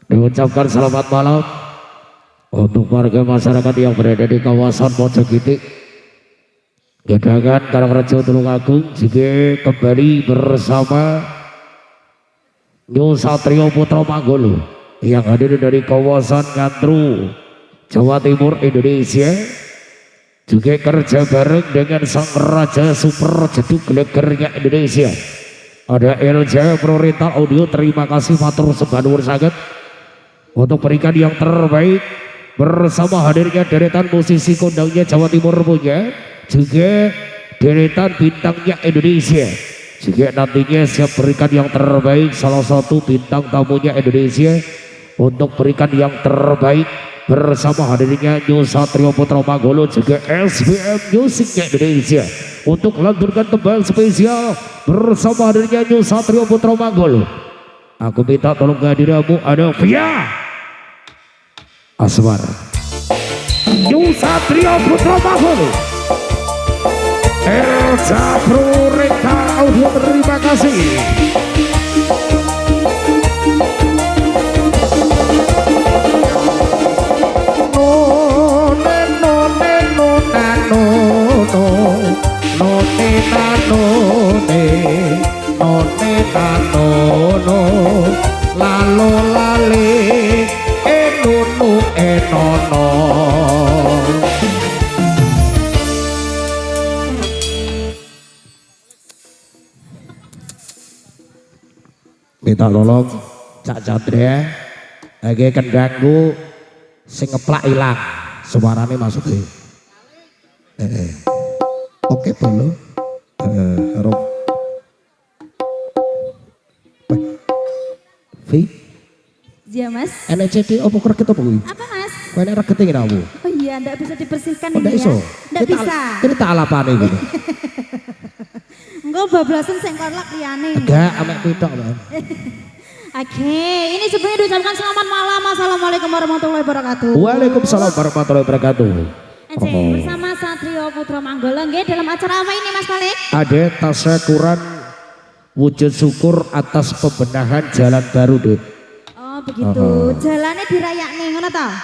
Diucapkan selamat malam untuk warga masyarakat yang berada di kawasan Mojokerto, Gedangan, Karangrejo, Tulungagung. Juga kembali bersama New Satrio Putra Manggolo yang hadir dari kawasan Ngantru, Jawa Timur, Indonesia, juga kerja bareng dengan sang raja super jeduk gelegernya Indonesia. Ada LJ Prioritas Audio, terima kasih matur sembah nuwun sanget untuk berikan yang terbaik bersama hadirnya deretan musisi kondangnya Jawa Timur punya, juga deretan bintangnya Indonesia, juga nantinya siap berikan yang terbaik salah satu bintang tamunya Indonesia untuk berikan yang terbaik bersama hadirnya New Satrio Putra Manggolo, juga SBM Musiknya Indonesia untuk melanturkan tembang spesial bersama hadirnya New Satrio Putra Manggolo. Aku minta tolong kehadiranmu ada Via Asmar, New Satrio Putra Manggolo, Elza Prioritas Audio, terima kasih. Lalo lale enunu enono. Minta tolong Cak Chandra lagi kendangku sing ngeplak ilang suarane maksudnya. Oke belum harap V iya mas. NCD apa kerket apa kuwi? Apa mas? Kowe nek regete ngene aku. Oh iya, ndak bisa dibersihkan Oh, ini iso. ya. Ndak bisa. Kita alapane gitu. Engko bablasan sing korlak liyane. Enggak, amek pitok, Bang. Oke, ini sebelumnya diucapkan selamat malam. Assalamualaikum warahmatullahi wabarakatuh. Waalaikumsalam warahmatullahi wabarakatuh. Bersama Satrio Putra Manggolo nggih dalam acara apa ini Mas Malik? Ada tasyakuran wujud syukur atas pembenahan jalan baru, Dut. Oh begitu. Jalannya dirayakne ngono ta?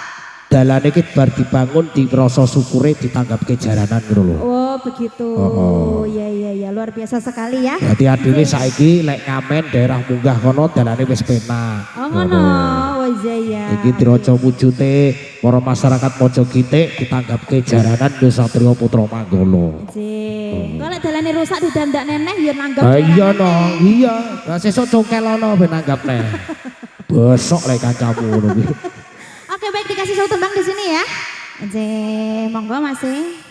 Dalane iki bar dibangun di rasa syukure ditanggapke jalanan ngono lho. Oh begitu. Iya luar biasa sekali ya. Dadi adine saiki lek ngamen daerah munggah kono dalane wis penak. Oh ngono. Oh iya. Iki diraca wujute para masyarakat Mojokitik ditanggapke jalanan New Satrio Putra Manggolo. Nggih. Kalau dalane rusak didandak neneh ya nanggap. Iya no, iya. Lah sesuk congkel ono ben nanggap neh. Besok lek kancamu ngono kuwi. Oke baik, dikasih satu tembang di sini ya. Monggo masih.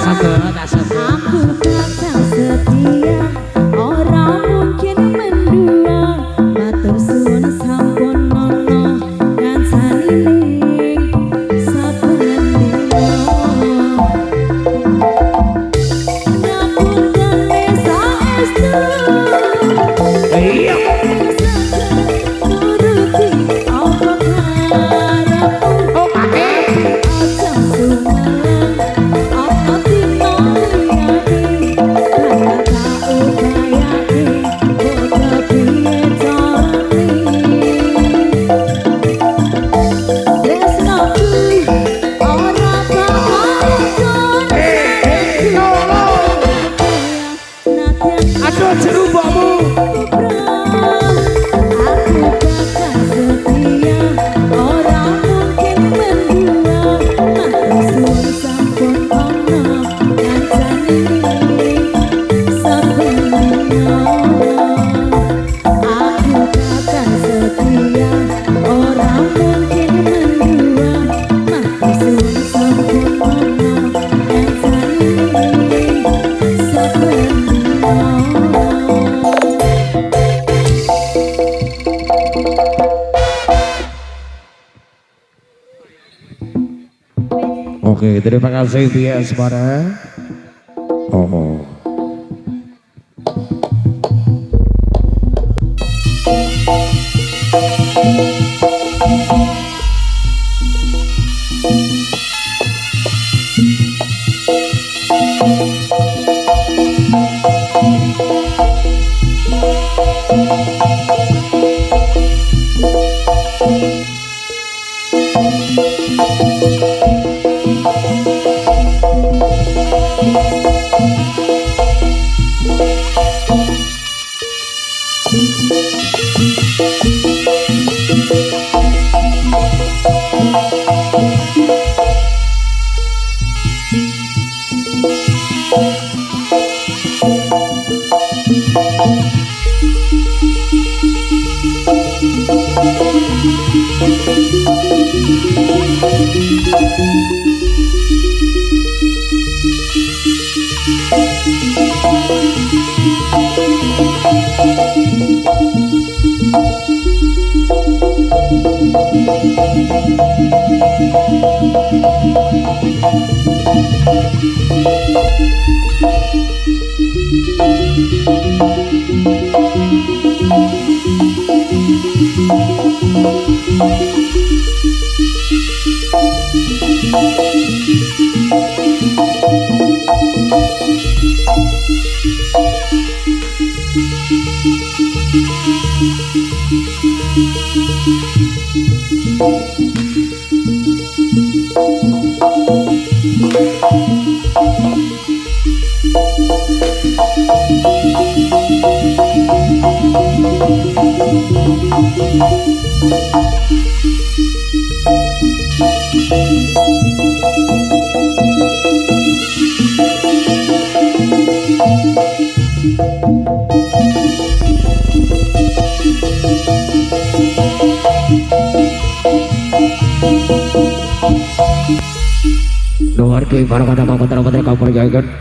Aku kadang setia, orang mungkin mendua, matur suwun sampun nono ngansani saben dina. Ngapunten saestu nuruti apa karepmu. Aja sumalang apa dina liyane bakal tak upayake padha piye carane. Tresnoku ora bakal Aduh jerubakmu. Aku bakal setia, orang mungkin mendua, matur suwun sampun ono ngancani saben dina. Aku bakal setia, orang mungkin mendua, matur suwun sampun ono ngancani saben dina. Oke, terima kasih Via Asmara. Oh. Luar ke para kata para kau percayakan